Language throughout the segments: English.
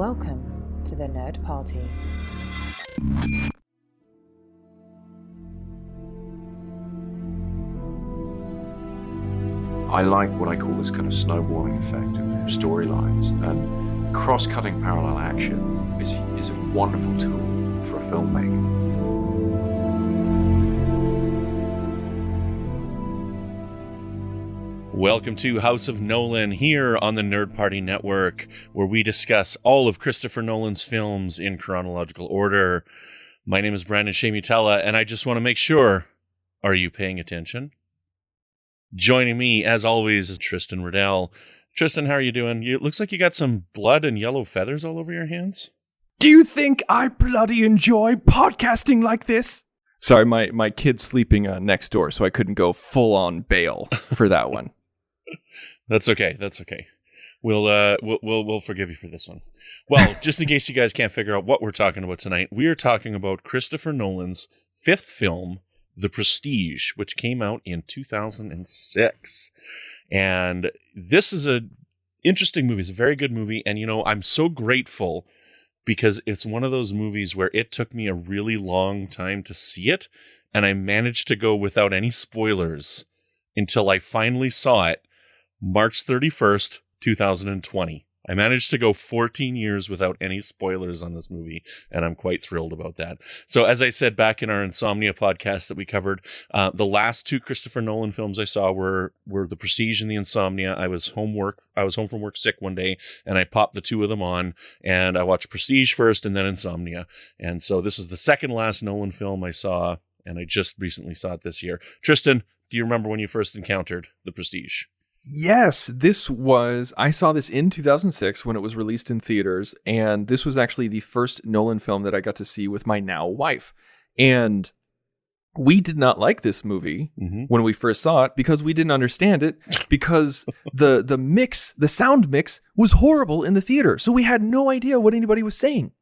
Welcome to the Nerd Party. I like what I call this kind of snowballing effect of storylines, and cross-cutting parallel action is a wonderful tool for a filmmaker. Welcome to House of Nolan here on the Nerd Party Network, where we discuss all of Christopher Nolan's films in chronological order. My name is Brandon Shea-Mutala, and I just want to make sure, are you paying attention? Joining me, as always, is Tristan Riddell. Tristan, how are you doing? It looks like you got some blood and yellow feathers all over your hands. Do you think I bloody enjoy podcasting like this? Sorry, my kid's sleeping next door, so I couldn't go full-on Bale for that one. That's okay. That's okay. We'll forgive you for this one. Well, just in case you guys can't figure out what we're talking about tonight, we are talking about Christopher Nolan's fifth film, The Prestige, which came out in 2006. And this is a interesting movie. It's a very good movie. And, you know, I'm so grateful because it's one of those movies where it took me a really long time to see it. And I managed to go without any spoilers until I finally saw it March 31st, 2020. I managed to go 14 years without any spoilers on this movie, and I'm quite thrilled about that. So as I said back in our Insomnia podcast that we covered, the last two Christopher Nolan films I saw were The Prestige and The Insomnia. I was home from work sick one day, and I popped the two of them on, and I watched Prestige first and then Insomnia. And so this is the second last Nolan film I saw, and I just recently saw it this year. Tristan, do you remember when you first encountered The Prestige? Yes, I saw this in 2006 when it was released in theaters, and this was actually the first Nolan film that I got to see with my now wife. And we did not like this movie when we first saw it because we didn't understand it, because the sound mix was horrible in the theater. So we had no idea what anybody was saying.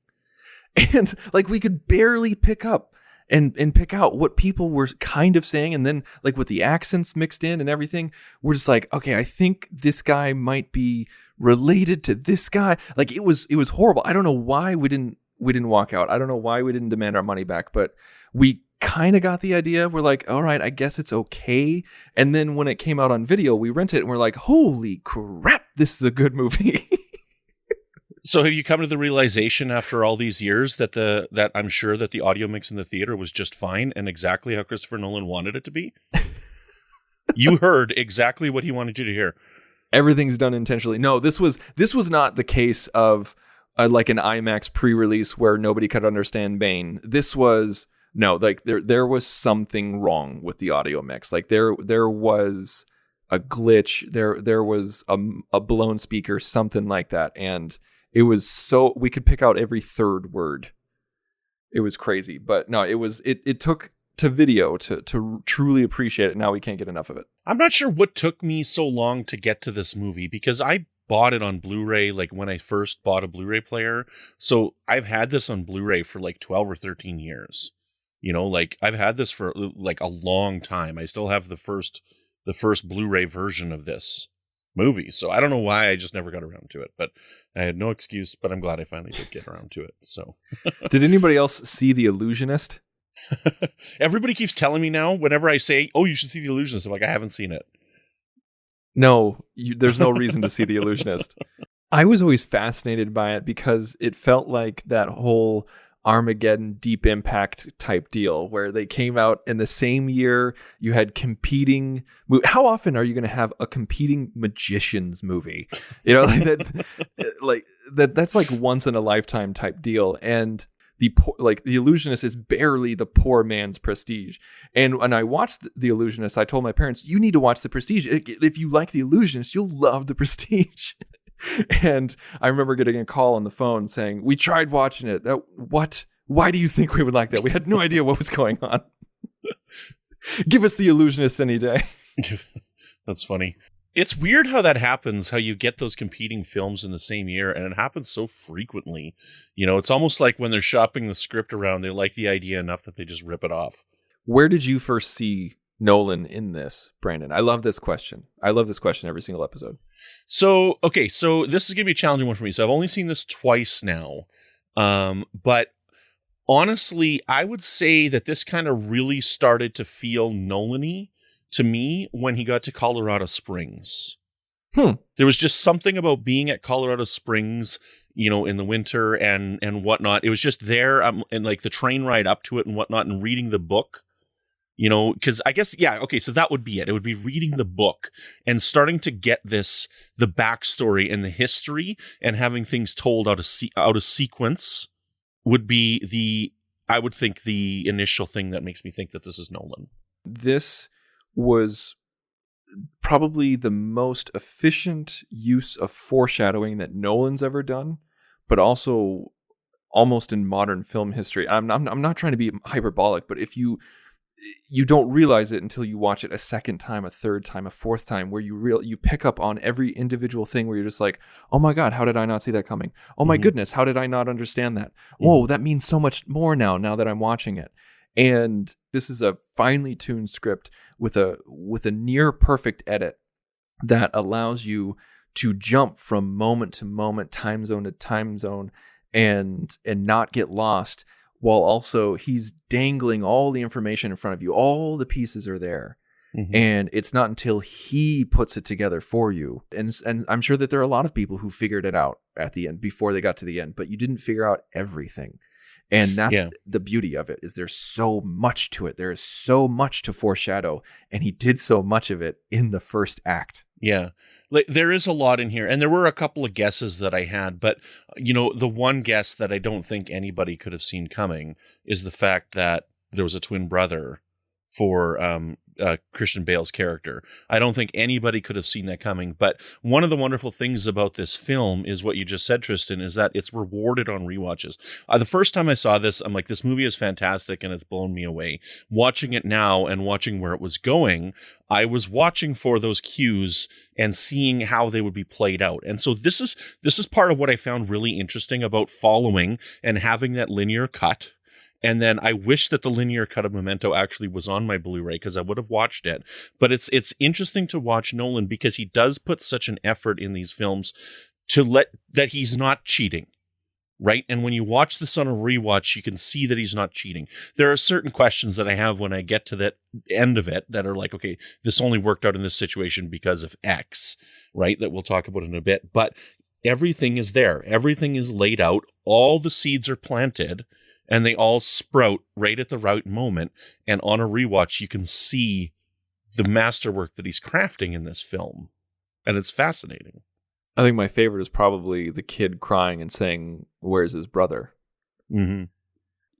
And like we could barely pick up and pick out what people were kind of saying. And then like with the accents mixed in and everything, we're just like, okay, I think this guy might be related to this guy. Like it was horrible. I don't know why we didn't walk out. I don't know why we didn't demand our money back, but we kind of got the idea. We're like, all right, I guess it's okay. And then when it came out on video, we rented it and we're like, holy crap, this is a good movie. So have you come to the realization after all these years that I'm sure that the audio mix in the theater was just fine and exactly how Christopher Nolan wanted it to be? You heard exactly what he wanted you to hear. Everything's done intentionally. No, this was not the case of like an IMAX pre-release where nobody could understand Bane. This was like there was something wrong with the audio mix. Like there was a glitch. There was a blown speaker, something like that, and it was so we could pick out every third word. It was crazy, but no, it took to video to truly appreciate it. Now we can't get enough of it. I'm not sure what took me so long to get to this movie because I bought it on Blu-ray like when I first bought a Blu-ray player. So I've had this on Blu-ray for like 12 or 13 years. You know, like I've had this for like a long time. I still have the first Blu-ray version of this movie. So I don't know why I just never got around to it, but I had no excuse, but I'm glad I finally did get around to it. So did anybody else see The Illusionist? Everybody keeps telling me now whenever I say, oh, you should see The Illusionist. I'm like, I haven't seen it. No, there's no reason to see The Illusionist. I was always fascinated by it because it felt like that whole Armageddon Deep Impact type deal where they came out in the same year. You had competing. How often are you going to have a competing magicians movie? You know, that's like once in a lifetime type deal. And the Illusionist is barely the poor man's Prestige. And when I watched The Illusionist, I told my parents, you need to watch The Prestige. If you like The Illusionist, you'll love The Prestige. And I remember getting a call on the phone saying, we tried watching it. What? Why do you think we would like that? We had no idea what was going on. Give us The Illusionist any day. That's funny. It's weird how that happens, how you get those competing films in the same year, and it happens so frequently. You know, it's almost like when they're shopping the script around, they like the idea enough that they just rip it off. Where did you first see Nolan in this, Brandon? I love this question. I love this question every single episode. So this is going to be a challenging one for me. So I've only seen this twice now. But honestly, I would say that this kind of really started to feel Nolan-y to me when he got to Colorado Springs. There was just something about being at Colorado Springs, in the winter and whatnot. It was just there, and like the train ride up to it and whatnot, and reading the book. Because I guess, so that would be it. It would be reading the book and starting to get the backstory and the history, and having things told out of sequence would be I would think the initial thing that makes me think that this is Nolan. This was probably the most efficient use of foreshadowing that Nolan's ever done, but also almost in modern film history. I'm not trying to be hyperbolic, but if you don't realize it until you watch it a second time, a third time, a fourth time, where you pick up on every individual thing where you're just like, oh my God, how did I not see that coming? Oh my goodness, how did I not understand that? Whoa, that means so much more now that I'm watching it. And this is a finely tuned script with a near perfect edit that allows you to jump from moment to moment, time zone to time zone, and not get lost, while also he's dangling all the information in front of you. All the pieces are there. And it's not until he puts it together for you. And I'm sure that there are a lot of people who figured it out at the end before they got to the end, but you didn't figure out everything. And that's the beauty of it, is there's so much to it. There is so much to foreshadow, and he did so much of it in the first act. Yeah. Like, there is a lot in here, and there were a couple of guesses that I had, but the one guess that I don't think anybody could have seen coming is the fact that there was a twin brother for Christian Bale's character. I don't think anybody could have seen that coming. But one of the wonderful things about this film is what you just said, Tristan, is that it's rewarded on rewatches. The first time I saw this, I'm like, this movie is fantastic and it's blown me away. Watching it now and watching where it was going, I was watching for those cues and seeing how they would be played out. And so this is part of what I found really interesting about following and having that linear cut. And then I wish that the linear cut of Memento actually was on my Blu-ray, because I would have watched it. But it's interesting to watch Nolan, because he does put such an effort in these films to that he's not cheating, right? And when you watch this on a rewatch, you can see that he's not cheating. There are certain questions that I have when I get to that end of it that are like, okay, this only worked out in this situation because of X, right? That we'll talk about in a bit. But everything is there. Everything is laid out. All the seeds are planted. And they all sprout right at the right moment. And on a rewatch, you can see the masterwork that he's crafting in this film. And it's fascinating. I think my favorite is probably the kid crying and saying, "Where's his brother?" Mm-hmm.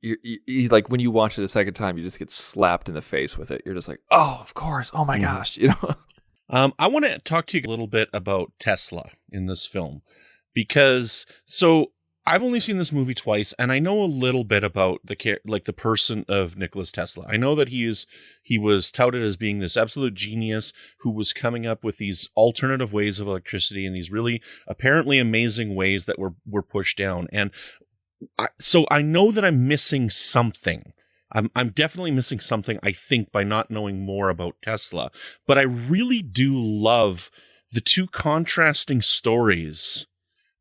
You like, when you watch it a second time, you just get slapped in the face with it. You're just like, oh, of course. Oh my gosh. I want to talk to you a little bit about Tesla in this film. Because, I've only seen this movie twice, and I know a little bit about the person of Nikola Tesla. I know that he was touted as being this absolute genius who was coming up with these alternative ways of electricity in these really apparently amazing ways that were pushed down. And so I know that I'm missing something. I'm definitely missing something, I think, by not knowing more about Tesla. But I really do love the two contrasting stories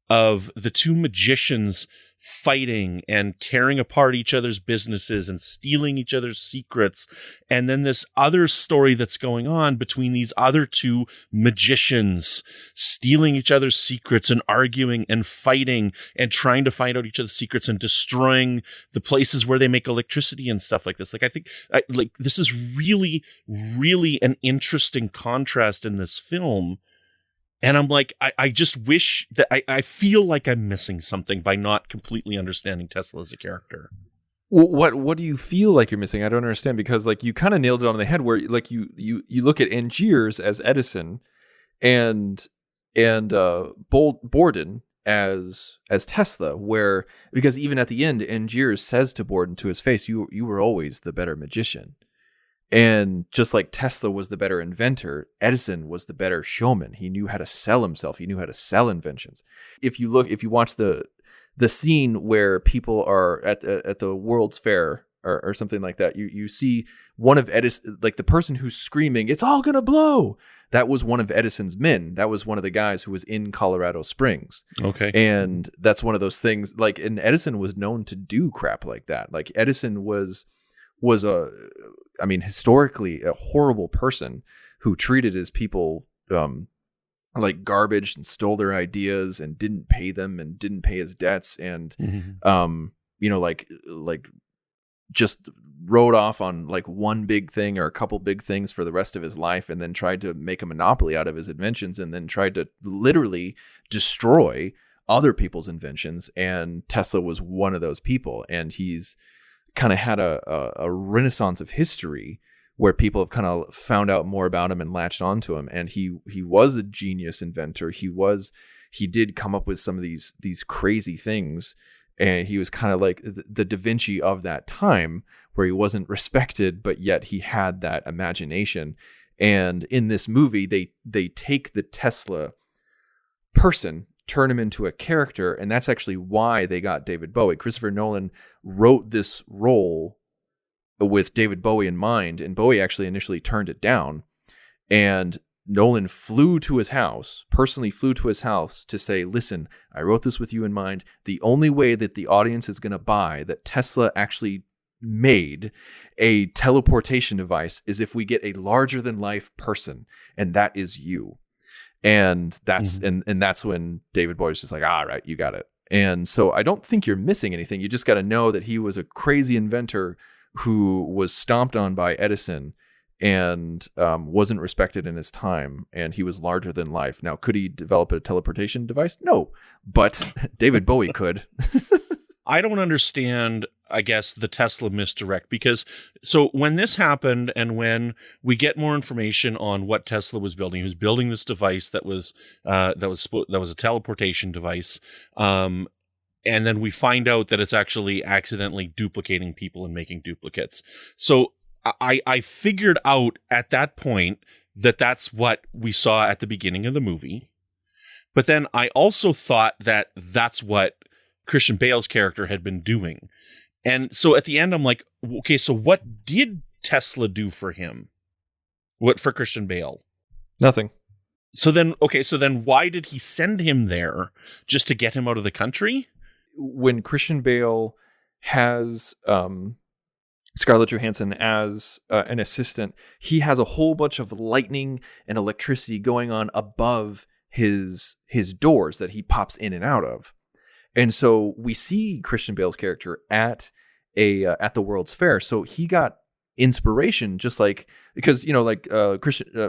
of the two magicians fighting and tearing apart each other's businesses and stealing each other's secrets. And then this other story that's going on between these other two magicians stealing each other's secrets and arguing and fighting and trying to find out each other's secrets and destroying the places where they make electricity and stuff like this. Like, I think this is really, really an interesting contrast in this film. And I'm like, I just wish that I feel like I'm missing something by not completely understanding Tesla as a character. Well, what do you feel like you're missing? I don't understand, because like you kind of nailed it on the head, where like you look at Angiers as Edison and Borden as Tesla, because even at the end, Angiers says to Borden to his face, you were always the better magician. And just like Tesla was the better inventor, Edison was the better showman. He knew how to sell himself. He knew how to sell inventions. If you watch the scene where people are at the World's Fair or something like that, you see one of Edison, like the person who's screaming, "It's all gonna blow." That was one of Edison's men. That was one of the guys who was in Colorado Springs. Okay. And that's one of those things, like, and Edison was known to do crap like that. Like, Edison was historically a horrible person who treated his people like garbage and stole their ideas and didn't pay them and didn't pay his debts and like just rode off on like one big thing or a couple big things for the rest of his life, and then tried to make a monopoly out of his inventions, and then tried to literally destroy other people's inventions. And Tesla was one of those people, and he's kind of had a renaissance of history where people have kind of found out more about him and latched onto him. And he was a genius inventor. He did come up with some of these crazy things. And he was kind of like the Da Vinci of that time, where he wasn't respected, but yet he had that imagination. And in this movie, they take the Tesla person, turn him into a character, and that's actually why they got David Bowie. Christopher Nolan wrote this role with David Bowie in mind, and Bowie actually initially turned it down. And Nolan personally flew to his house to say, "Listen, I wrote this with you in mind. The only way that the audience is going to buy that Tesla actually made a teleportation device is if we get a larger than life person, and that is you." And that's and that's when David Bowie was just like, "All right, you got it." And so I don't think you're missing anything. You just got to know that he was a crazy inventor who was stomped on by Edison and wasn't respected in his time, and he was larger than life. Now, could he develop a teleportation device? No, but David Bowie could. I don't understand, I guess, the Tesla misdirect, because so when this happened and when we get more information on what Tesla was building, he was building this device that was a teleportation device. And then we find out that it's actually accidentally duplicating people and making duplicates. So I figured out at that point that that's what we saw at the beginning of the movie. But then I also thought that that's what Christian Bale's character had been doing. And so at the end, I'm like, okay, so what did Tesla do for him? What for Christian Bale? Nothing. So then why did he send him there? Just to get him out of the country? When Christian Bale has Scarlett Johansson as an assistant, he has a whole bunch of lightning and electricity going on above his doors that he pops in and out of. And so we see Christian Bale's character at the World's Fair. So he got inspiration, just like, because,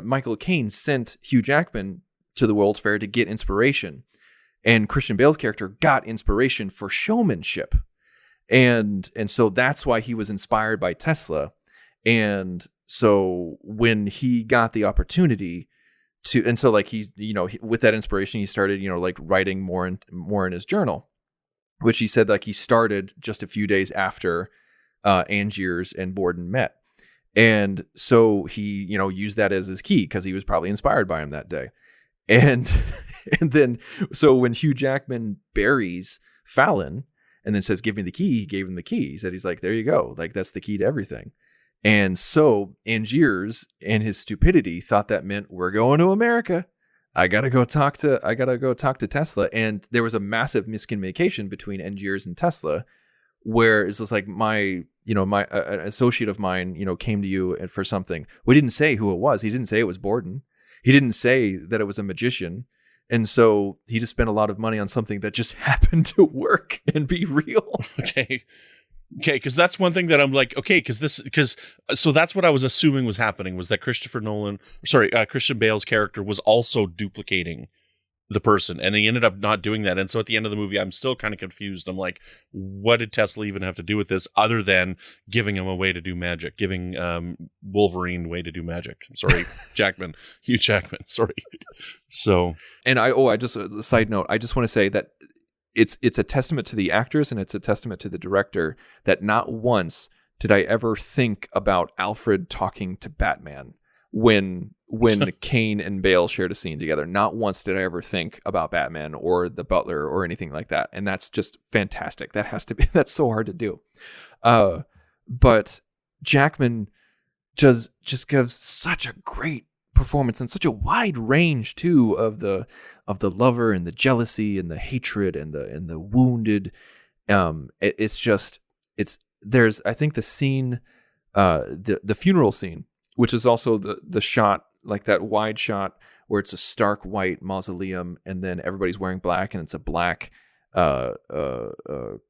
Michael Caine sent Hugh Jackman to the World's Fair to get inspiration. And Christian Bale's character got inspiration for showmanship. And so that's why he was inspired by Tesla. And so when he got the opportunity to, and so like he's, with that inspiration, he started, writing more in his journal, which he said like he started just a few days after Angiers and Borden met. And so he, used that as his key because he was probably inspired by him that day. And then, so when Hugh Jackman buries Fallon and then says, "Give me the key," he gave him the key. He said, he's like, "There you go. Like, that's the key to everything." And so Angiers, in his stupidity, thought that meant, "We're going to America. I gotta go talk to Tesla." And there was a massive miscommunication between Angiers and Tesla, where it's just like, an associate of mine, came to you for something. We didn't say who it was. He didn't say it was Borden. He didn't say that it was a magician. And so he just spent a lot of money on something that just happened to work and be real. Okay. Because that's one thing that I'm like, okay, so that's what I was assuming was happening, was that Christian Bale's character was also duplicating the person, and he ended up not doing that. And so at the end of the movie, I'm still kind of confused. I'm like, what did Tesla even have to do with this other than giving him a way to do magic, giving Wolverine a way to do magic? Sorry, Hugh Jackman. Sorry. So, and I just a side note, I just want to say that it's a testament to the actors and it's a testament to the director that not once did I ever think about Alfred talking to Batman when Caine and Bale shared a scene together. Not once did I ever think about Batman or the Butler or anything like that. And that's just fantastic. That's so hard to do. but Jackman just gives such a great performance and such a wide range too of the lover and the jealousy and the hatred and the wounded. There's I think the scene, the funeral scene, which is also the shot, like that wide shot where it's a stark white mausoleum and then everybody's wearing black and it's a black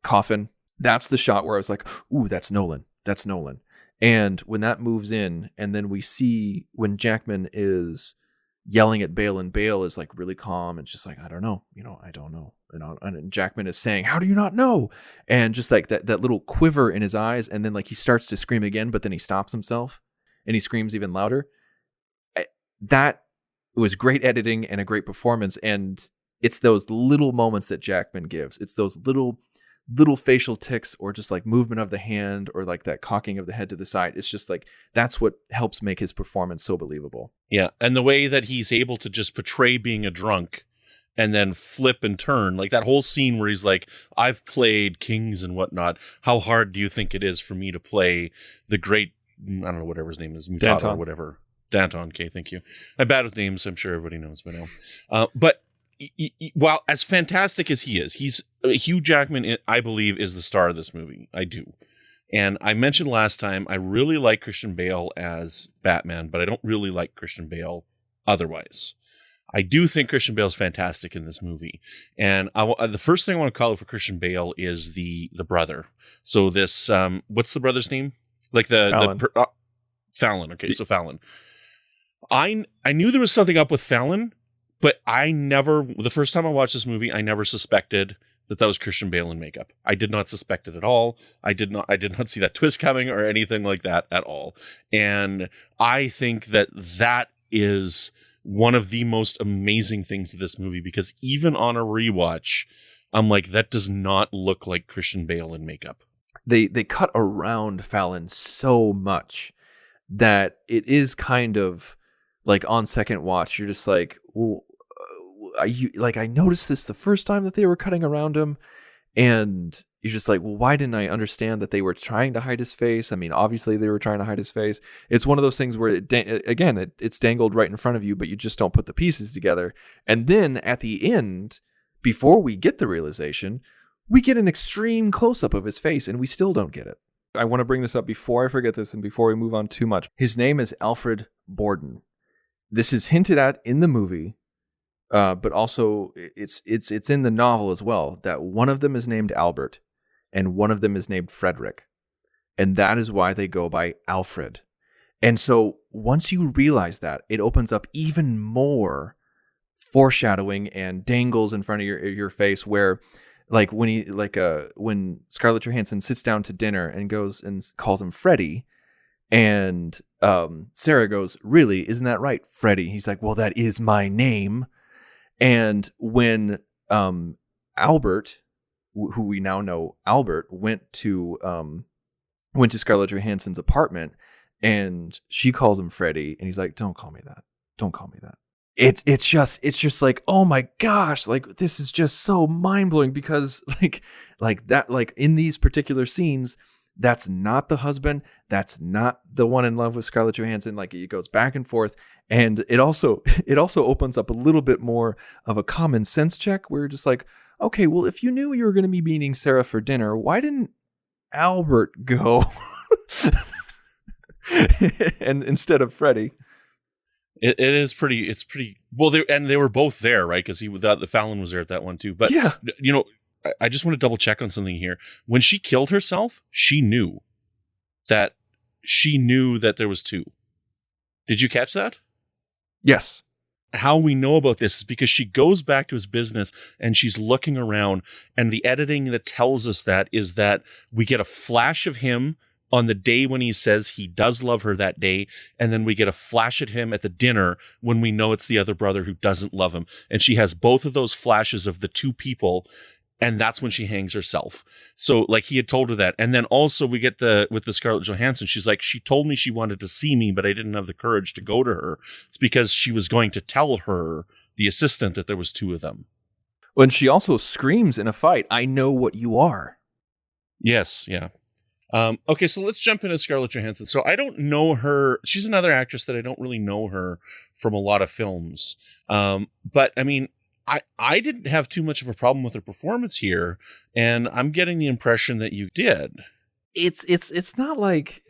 coffin. That's the shot where I was like, ooh, that's Nolan. That's Nolan. And when that moves in, and then we see when Jackman is yelling at Bale, and Bale is like really calm and just like, I don't know, I don't know. And Jackman is saying, how do you not know? And just like that little quiver in his eyes, and then like he starts to scream again, but then he stops himself and he screams even louder. That was great editing and a great performance. And it's those little moments that Jackman gives. It's those little facial tics or just like movement of the hand or like that cocking of the head to the side. It's just like, that's what helps make his performance so believable. Yeah. And the way that he's able to just portray being a drunk and then flip and turn, like that whole scene where he's like, I've played kings and whatnot. How hard do you think it is for me to play the great, I don't know, whatever his name is, Mutata Danton. or whatever. Danton. Okay. Thank you. I'm bad with names. I'm sure everybody knows by now. But while as fantastic as he is, Hugh Jackman, I believe, is the star of this movie. I do. And I mentioned last time, I really like Christian Bale as Batman, but I don't really like Christian Bale otherwise. I do think Christian Bale is fantastic in this movie. And the first thing I want to call it for Christian Bale is the brother. So this, what's the brother's name? Like Fallon. Fallon. Okay, so Fallon. I knew there was something up with Fallon, but the first time I watched this movie, I never suspected that was Christian Bale in makeup. I did not suspect it at all. I did not see that twist coming or anything like that at all. And I think that is one of the most amazing things of this movie, because even on a rewatch, I'm like, that does not look like Christian Bale in makeup. They cut around Fallon so much that it is kind of like on second watch, you're just like, well, I noticed this the first time that they were cutting around him, and you're just like, well, why didn't I understand that they were trying to hide his face? I mean, obviously they were trying to hide his face. It's one of those things where it's dangled right in front of you, but you just don't put the pieces together. And then at the end, before we get the realization, we get an extreme close-up of his face, and we still don't get it. I want to bring this up before I forget this and before we move on too much. His name is Alfred Borden. This is hinted at in the movie, but also it's in the novel as well, that one of them is named Albert and one of them is named Frederick. And that is why they go by Alfred. And so once you realize that, it opens up even more foreshadowing and dangles in front of your face, where like when Scarlett Johansson sits down to dinner and goes and calls him Freddie, and Sarah goes, really, isn't that right, Freddie? He's like, well, that is my name. And when Albert, who we now know Albert, went to Scarlett Johansson's apartment, and she calls him Freddie, and he's like, don't call me that. Don't call me that. It's just like, oh my gosh, like this is just so mind-blowing, because like that, like in these particular scenes, that's not the husband, that's not the one in love with Scarlett Johansson. Like it goes back and forth, and it also opens up a little bit more of a common sense check, where you're just like, okay, well, if you knew you were going to be meeting Sarah for dinner, why didn't Albert go and instead of Freddie? It's pretty well. They were both there, right? Because the Fallon was there at that one too. But yeah, I just want to double check on something here. When she killed herself, she knew that there was two. Did you catch that? Yes. How we know about this is because she goes back to his business and she's looking around, and the editing that tells us that is that we get a flash of him on the day when he says he does love her that day, and then we get a flash at him at the dinner when we know it's the other brother who doesn't love him. And she has both of those flashes of the two people, and that's when she hangs herself. So like he had told her that. And then also we get with the Scarlett Johansson, she's like, she told me she wanted to see me, but I didn't have the courage to go to her. It's because she was going to tell her, the assistant, that there was two of them. When she also screams in a fight, I know what you are. Yes, yeah. Okay, so let's jump into Scarlett Johansson. So I don't know her. She's another actress that I don't really know her from a lot of films. But I mean, I didn't have too much of a problem with her performance here, and I'm getting the impression that you did. It's not like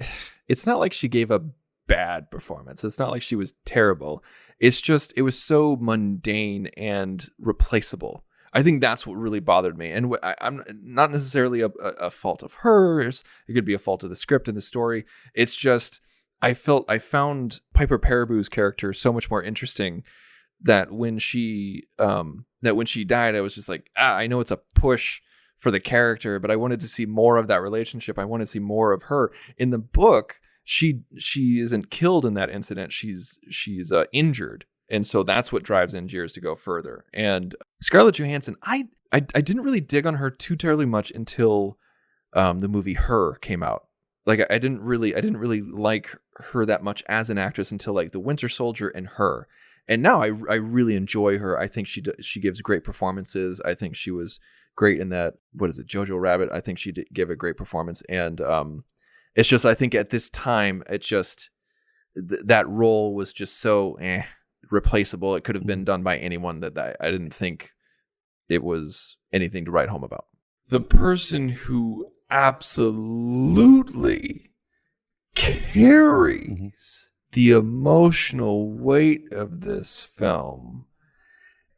she gave a bad performance. It's not like she was terrible. It's just it was so mundane and replaceable. I think that's what really bothered me. And I'm not necessarily a fault of hers. It could be a fault of the script and the story. It's just I found Piper Peraboo's character so much more interesting that when she died, I was just like, I know it's a push for the character, but I wanted to see more of that relationship. I wanted to see more of her. In the book, she isn't killed in that incident. She's injured. And so that's what drives Angiers to go further. And Scarlett Johansson, I didn't really dig on her too terribly much until the movie Her came out. Like I didn't really like her that much as an actress until like The Winter Soldier and Her. And now I really enjoy her. I think she gives great performances. I think she was great in that, what is it, Jojo Rabbit. I think she gave a great performance. And it's just, I think at this time, it just, that role was just so replaceable. It could have been done by anyone that I didn't think it was anything to write home about. The person who absolutely carries the emotional weight of this film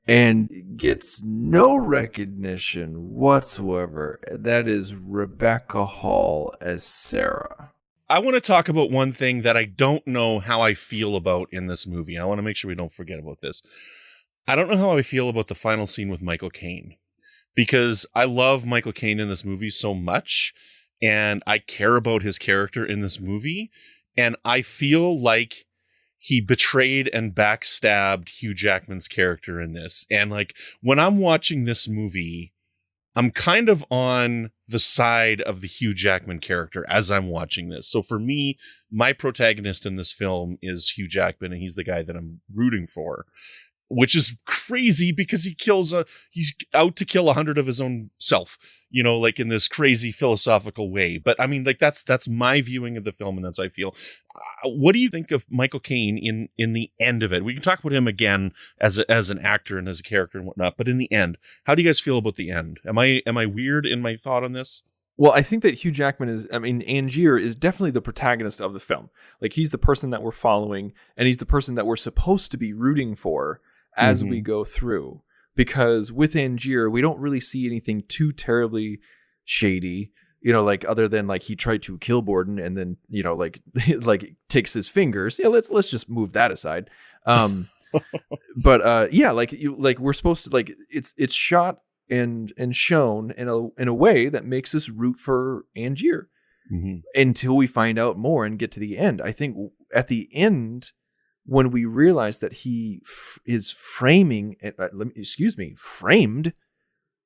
and gets no recognition whatsoever, that is Rebecca Hall as Sarah. I want to talk about one thing that I don't know how I feel about in this movie. I want to make sure we don't forget about this. I don't know how I feel about the final scene with Michael Caine, because I love Michael Caine in this movie so much, and I care about his character in this movie, and I feel like he betrayed and backstabbed Hugh Jackman's character in this. And like, when I'm watching this movie, I'm kind of on the side of the Hugh Jackman character as I'm watching this. So for me, my protagonist in this film is Hugh Jackman, and he's the guy that I'm rooting for, which is crazy because he's out to kill 100 of his own self, you know, like in this crazy philosophical way. But I mean, like that's my viewing of the film, and that's how I feel. What do you think of Michael Caine in the end of it? We can talk about him again as an actor and as a character and whatnot, but in the end, how do you guys feel about the end? Am I weird in my thought on this? Well, I think that Hugh Jackman Angier is definitely the protagonist of the film. Like, he's the person that we're following, and he's the person that we're supposed to be rooting for as we go through. Because with Angier, we don't really see anything too terribly shady, you know, like other than like he tried to kill Borden and then, you know, like takes his fingers. Yeah, let's just move that aside. But yeah, like we're supposed to, like, it's shot and shown in a way that makes us root for Angier until we find out more and get to the end. I think at the end, when we realize that he is framed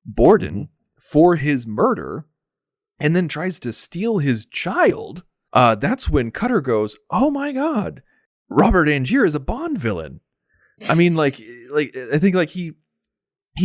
Borden for his murder and then tries to steal his child, that's when Cutter goes, "Oh my God, Robert Angier is a Bond villain." I mean, like I think like he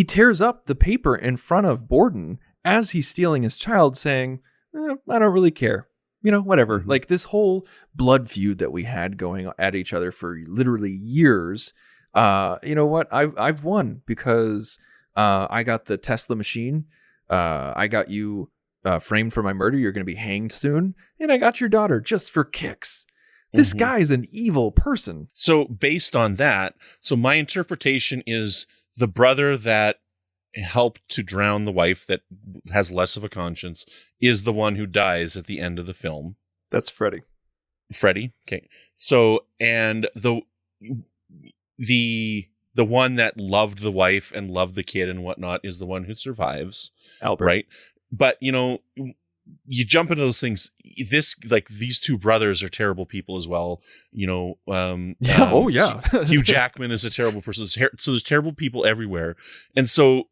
tears up the paper in front of Borden as he's stealing his child, saying, "I don't really care. You know, whatever." Like this whole blood feud that we had going at each other for literally years. You know what? I've won because I got the Tesla machine. I got you framed for my murder. You're going to be hanged soon. And I got your daughter just for kicks. This guy's an evil person. So based on that, so my interpretation is the brother that helped to drown the wife that has less of a conscience is the one who dies at the end of the film. That's Freddie. Okay. So, and the one that loved the wife and loved the kid and whatnot is the one who survives. Albert. Right. But, you know, you jump into those things. These two brothers are terrible people as well. You know, Hugh Jackman is a terrible person. So there's terrible people everywhere. And so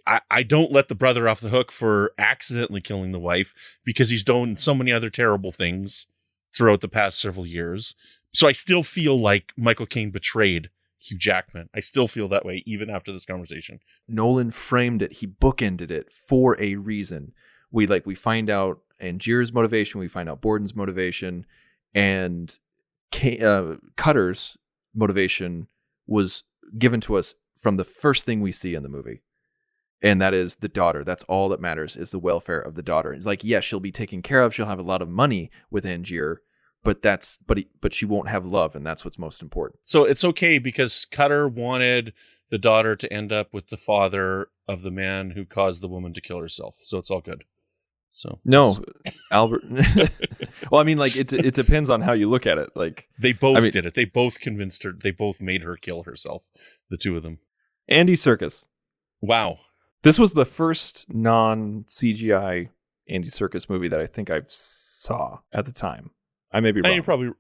I don't let the brother off the hook for accidentally killing the wife, because he's done so many other terrible things throughout the past several years. So I still feel like Michael Caine betrayed Hugh Jackman. I still feel that way even after this conversation. Nolan framed it. He bookended it for a reason. We find out Angier's motivation, we find out Borden's motivation, and Cutter's motivation was given to us from the first thing we see in the movie. And that is the daughter. That's all that matters, is the welfare of the daughter. It's like, yes, she'll be taken care of. She'll have a lot of money with Angier, but she won't have love, and that's what's most important. So it's okay because Cutter wanted the daughter to end up with the father of the man who caused the woman to kill herself. So it's all good. So no, Albert. Well, I mean, like it depends on how you look at it. Like they both did it. They both convinced her. They both made her kill herself. The two of them. Andy Serkis. Wow. This was the first non-CGI Andy Serkis movie that I think I saw at the time. I may be wrong. And you're probably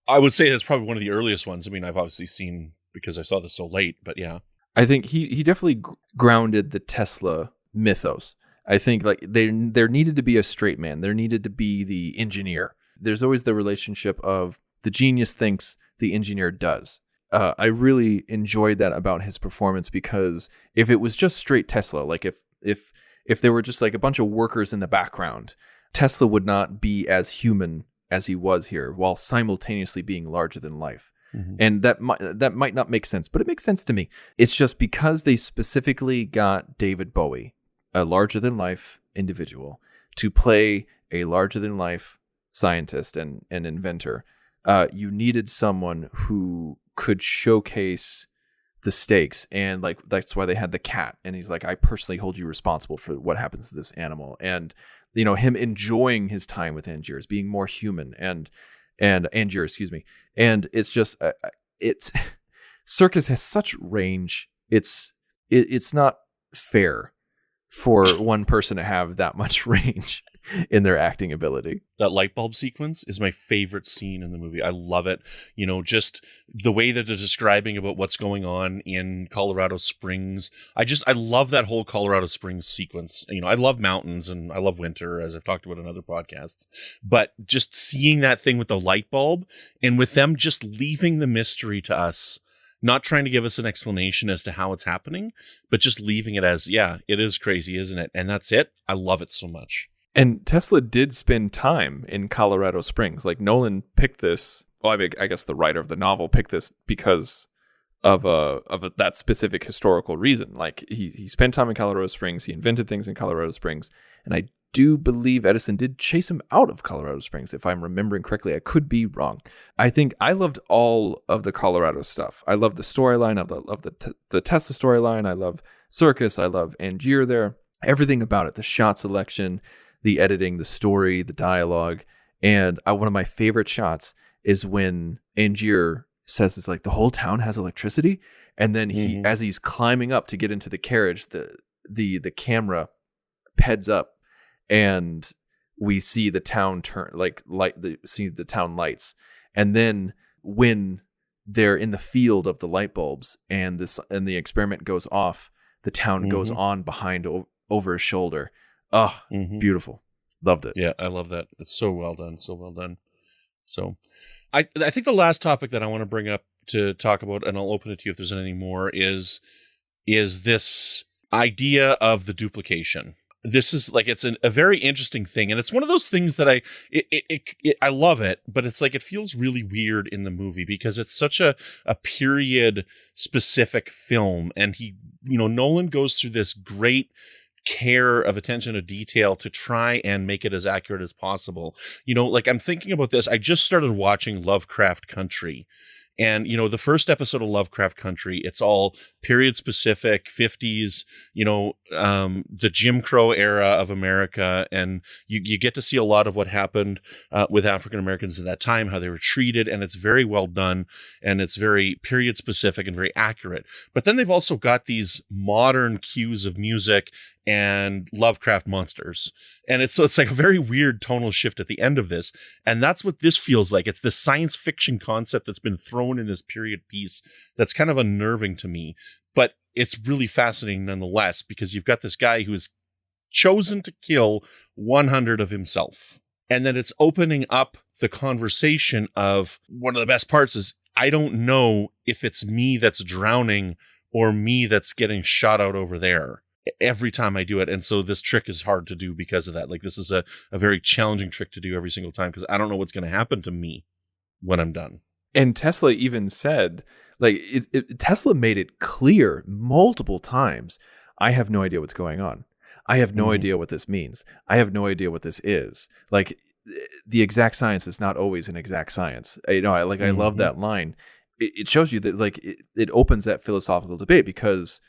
I would say that's probably one of the earliest ones. I mean, I've obviously seen because I saw this so late, but yeah. I think he definitely grounded the Tesla mythos. I think like there needed to be a straight man. There needed to be the engineer. There's always the relationship of the genius thinks, the engineer does. I really enjoyed that about his performance, because if it was just straight Tesla, like if there were just like a bunch of workers in the background, Tesla would not be as human as he was here, while simultaneously being larger than life. Mm-hmm. And that might not make sense, but it makes sense to me. It's just because they specifically got David Bowie, a larger than life individual, to play a larger than life scientist and inventor. You needed someone who could showcase the stakes, and like that's why they had the cat, and he's like, I personally hold you responsible for what happens to this animal, and you know, him enjoying his time with Angier, being more human, and Angier, excuse me. And it's just Serkis has such range. It's not fair for one person to have that much range in their acting ability. That light bulb sequence is my favorite scene in the movie. I love it. You know, just the way that they're describing about what's going on in Colorado Springs. I love that whole Colorado Springs sequence. You know, I love mountains and I love winter, as I've talked about in other podcasts. But just seeing that thing with the light bulb, and with them just leaving the mystery to us, not trying to give us an explanation as to how it's happening, but just leaving it as, yeah, it is crazy, isn't it? And that's it. I love it so much. And Tesla did spend time in Colorado Springs. Like Nolan picked this. Well, I guess the writer of the novel picked this because of that specific historical reason. Like he spent time in Colorado Springs. He invented things in Colorado Springs. And I do believe Edison did chase him out of Colorado Springs, if I'm remembering correctly. I could be wrong. I think I loved all of the Colorado stuff. I love the storyline. I love the Tesla storyline. I love Serkis. I love Angier there. Everything about it. The shot selection, the editing, the story, the dialogue. And one of my favorite shots is when Angier says it's like the whole town has electricity. And then as he's climbing up to get into the carriage, the camera heads up and we see the town see the town lights. And then when they're in the field of the light bulbs and the experiment goes off, the town goes on behind over his shoulder. Oh, beautiful. Loved it. Yeah, I love that. It's so well done. So well done. So I think the last topic that I want to bring up to talk about, and I'll open it to you if there's anything more, is this idea of the duplication. This is like, it's a very interesting thing. And it's one of those things that I love it, but it's like, it feels really weird in the movie because it's such a period specific film. And Nolan goes through this great care of attention to detail to try and make it as accurate as possible. You know, like I'm thinking about this. I just started watching Lovecraft Country. And, the first episode of Lovecraft Country, it's all period specific, 50s, the Jim Crow era of America. And you get to see a lot of what happened with African Americans at that time, how they were treated. And it's very well done. And it's very period specific and very accurate. But then they've also got these modern cues of music and Lovecraft monsters. And it's like a very weird tonal shift at the end of this. And that's what this feels like. It's this science fiction concept that's been thrown in this period piece that's kind of unnerving to me. But it's really fascinating nonetheless, because you've got this guy who's chosen to kill 100 of himself. And then it's opening up the conversation of, one of the best parts is, I don't know if it's me that's drowning or me that's getting shot out over there. every time I do it. And so this trick is hard to do because of that. Like, this is a very challenging trick to do every single time because I don't know what's going to happen to me when I'm done. And Tesla even said, like, Tesla made it clear multiple times, I have no idea what's going on. I have no idea what this means. I have no idea what this is. Like, the exact science is not always an exact science. I love that line. It shows you that, like, it opens that philosophical debate because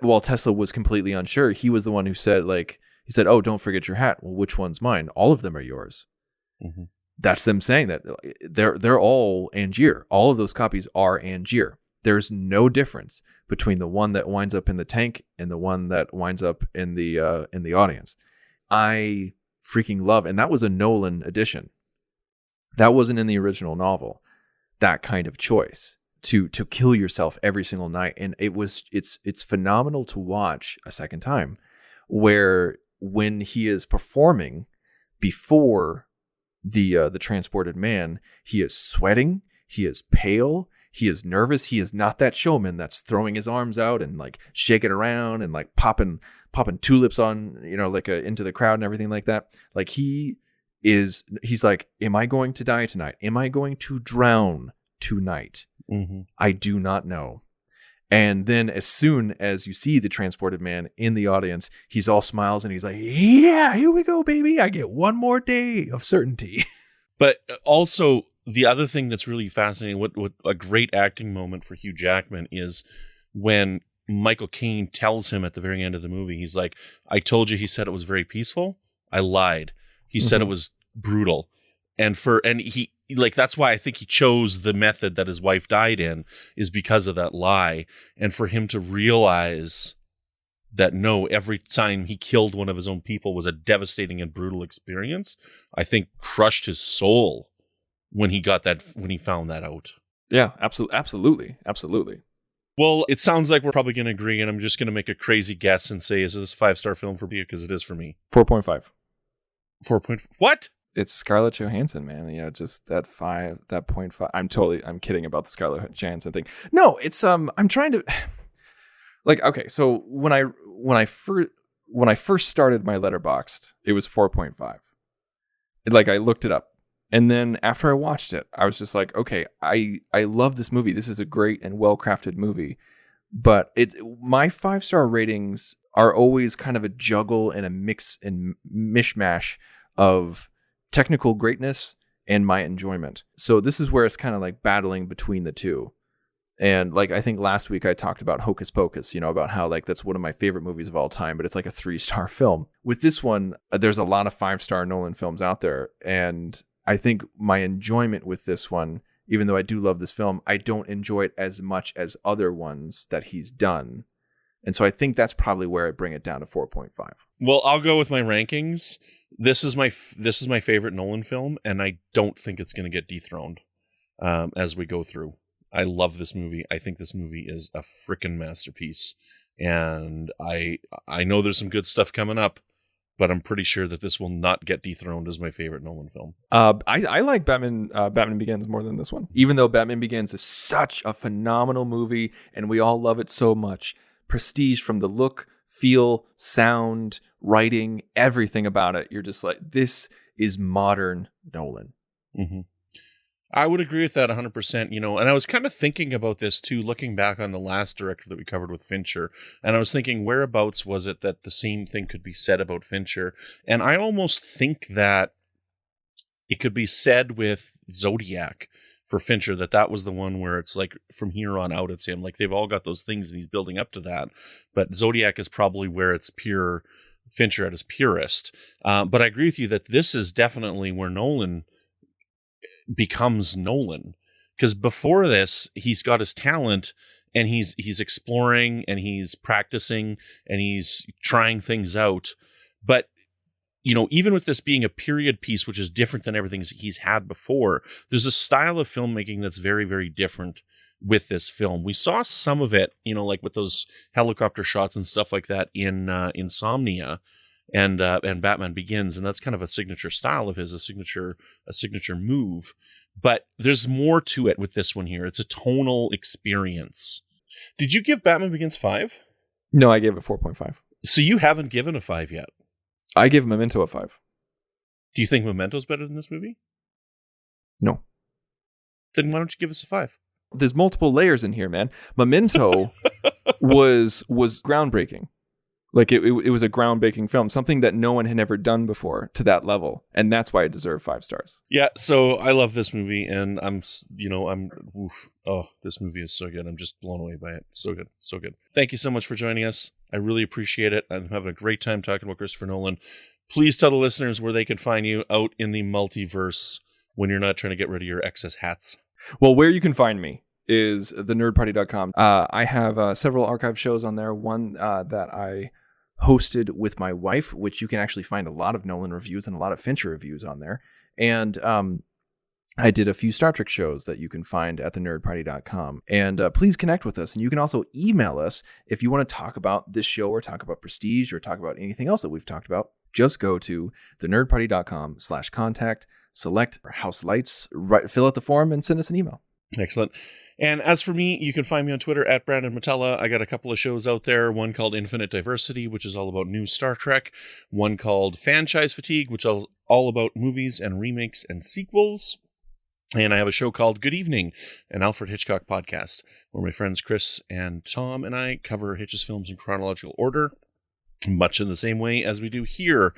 while Tesla was completely unsure, he was the one who said, like, he said, oh, don't forget your hat. Well, which one's mine? All of them are yours. Mm-hmm. That's them saying that they're all Angier. All of those copies are Angier. There's no difference between the one that winds up in the tank and the one that winds up in the audience. I freaking love, and that was a Nolan edition. That wasn't in the original novel. That kind of choice to kill yourself every single night, and it's phenomenal to watch a second time, where when he is performing before the transported man, he is sweating, he is pale, he is nervous, he is not that showman that's throwing his arms out and like shaking around and like popping tulips on, like into the crowd and everything like that. Like he's like, am I going to die tonight? Am I going to drown tonight? Mm-hmm. I do not know. And then as soon as you see the transported man in the audience, he's all smiles and he's like, yeah, here we go, baby. I get one more day of certainty. But also the other thing that's really fascinating, what a great acting moment for Hugh Jackman is when Michael Caine tells him at the very end of the movie, he's like, I told you, he said it was very peaceful. I lied. He said it was brutal. And he, like, that's why I think he chose the method that his wife died in, is because of that lie. And for him to realize that no, every time he killed one of his own people was a devastating and brutal experience, I think crushed his soul when he found that out. Yeah, absolutely. Well, it sounds like we're probably going to agree, and I'm just going to make a crazy guess and say, is this a 5-star film for you? Because it is for me. 4.5. 4.5. What? It's Scarlett Johansson, man. Just that 0.5. I'm kidding about the Scarlett Johansson thing. No, it's I'm trying to, like, okay. So when I first started my Letterboxd, it was 4.5. Like, I looked it up, and then after I watched it, I was just like, okay, I love this movie. This is a great and well crafted movie, but my 5-star ratings are always kind of a juggle and a mix and mishmash of technical greatness and my enjoyment. So this is where it's kind of like battling between the two. And like, I think last week I talked about Hocus Pocus, about how like that's one of my favorite movies of all time, but it's like a 3-star film. With this one, there's a lot of 5-star Nolan films out there. And I think my enjoyment with this one, even though I do love this film, I don't enjoy it as much as other ones that he's done. And so I think that's probably where I bring it down to 4.5. Well, I'll go with my rankings. This is my favorite Nolan film, and I don't think it's going to get dethroned as we go through. I love this movie. I think this movie is a freaking masterpiece, and I know there's some good stuff coming up, but I'm pretty sure that this will not get dethroned as my favorite Nolan film. I like Batman Begins more than this one, even though Batman Begins is such a phenomenal movie, and we all love it so much. Prestige from the look, feel, sound, writing, everything about it. You're just like, this is modern Nolan. Mm-hmm. I would agree with that 100%, and I was kind of thinking about this too, looking back on the last director that we covered with Fincher, and I was thinking, whereabouts was it that the same thing could be said about Fincher? And I almost think that it could be said with Zodiac for Fincher, that was the one where it's like, from here on out, it's him. Like, they've all got those things and he's building up to that, but Zodiac is probably where it's pure Fincher at his purest. But I agree with you that this is definitely where Nolan becomes Nolan, because before this he's got his talent and he's exploring and he's practicing and he's trying things out, but even with this being a period piece, which is different than everything he's had before, there's a style of filmmaking that's very, very different with this film. We saw some of it, like with those helicopter shots and stuff like that in Insomnia and Batman Begins, and that's kind of a signature style of his, a signature move. But there's more to it with this one here. It's a tonal experience. Did you give Batman Begins 5? No, I gave it 4.5. So you haven't given a 5 yet. I give Memento a 5. Do you think Memento's better than this movie? No. Then why don't you give us a 5? There's multiple layers in here, man. Memento was groundbreaking. Like it was a groundbreaking film, something that no one had ever done before to that level, and that's why it deserved 5 stars. Yeah, so I love this movie, and this movie is so good. I'm just blown away by it. So good, so good. Thank you so much for joining us. I really appreciate it. I'm having a great time talking about Christopher Nolan. Please tell the listeners where they can find you out in the multiverse when you're not trying to get rid of your excess hats. Well, where you can find me is thenerdparty.com. I have several archive shows on there. One that I hosted with my wife, which you can actually find a lot of Nolan reviews and a lot of Fincher reviews on there. And I did a few Star Trek shows that you can find at thenerdparty.com. And please connect with us. And you can also email us if you want to talk about this show or talk about Prestige or talk about anything else that we've talked about. Just go to thenerdparty.com/contact, select Houselights, fill out the form, and send us an email. Excellent. And as for me, you can find me on Twitter at Brandon Matella. I got a couple of shows out there. One called Infinite Diversity, which is all about new Star Trek. One called Franchise Fatigue, which is all about movies and remakes and sequels. And I have a show called Good Evening, an Alfred Hitchcock podcast, where my friends Chris and Tom and I cover Hitch's films in chronological order, much in the same way as we do here.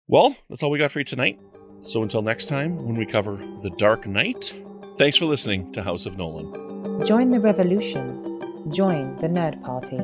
Well, that's all we got for you tonight. So until next time, when we cover The Dark Knight, thanks for listening to House of Nolan. Join the revolution. Join the Nerd Party.